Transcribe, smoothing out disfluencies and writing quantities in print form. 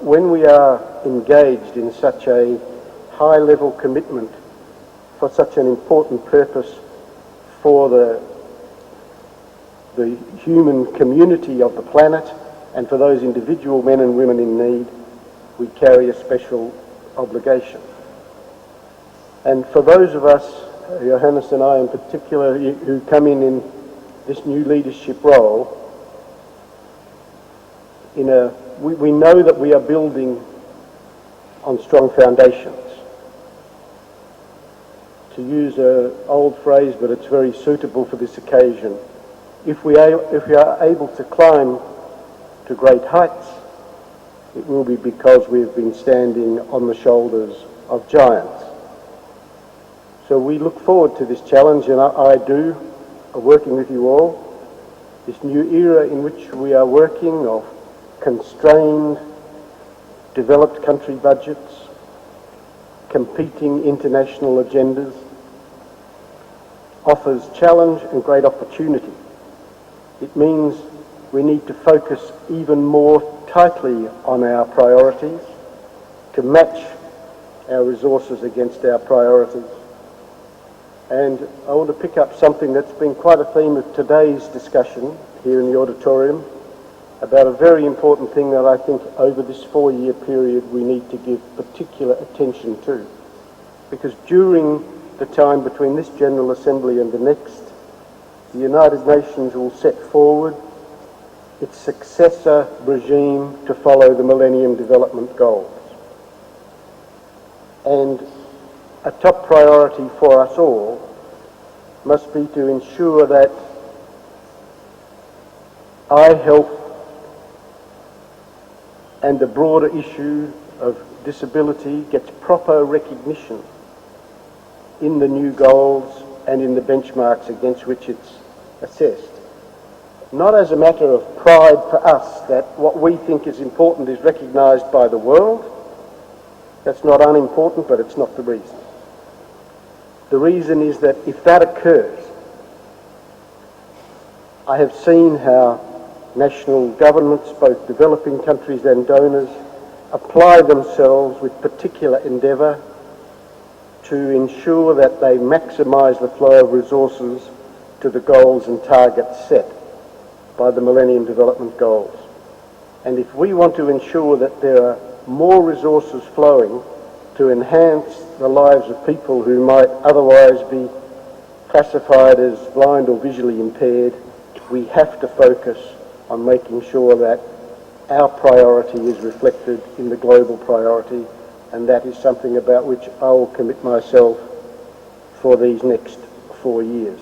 when we are engaged in such a high-level commitment for such an important purpose for the human community of the planet and for those individual men and women in need, we carry a special obligation. And for those of us, Johannes and I in particular, who come in this new leadership role, we know that we are building on strong foundations. To use an old phrase, but it's very suitable for this occasion, if we are able to climb to great heights, it will be because we've been standing on the shoulders of giants. So we look forward to this challenge, and I do, working with you all, this new era in which we are working of constrained, developed country budgets, competing international agendas, offers challenge and great opportunity. It means we need to focus even more tightly on our priorities, to match our resources against our priorities. And I want to pick up something that's been quite a theme of today's discussion here in the auditorium, about a very important thing that I think over this 4-year period we need to give particular attention to. Because during the time between this General Assembly and the next, the United Nations will set forward its successor regime to follow the Millennium Development Goals. And a top priority for us all must be to ensure that eye health and the broader issue of disability gets proper recognition in the new goals and in the benchmarks against which it's assessed. Not as a matter of pride for us that what we think is important is recognised by the world. That's not unimportant, but it's not the reason. The reason is that if that occurs, I have seen how national governments, both developing countries and donors, apply themselves with particular endeavour to ensure that they maximise the flow of resources to the goals and targets set by the Millennium Development Goals. And if we want to ensure that there are more resources flowing to enhance the lives of people who might otherwise be classified as blind or visually impaired, we have to focus on making sure that our priority is reflected in the global priority, and that is something about which I will commit myself for these next 4 years.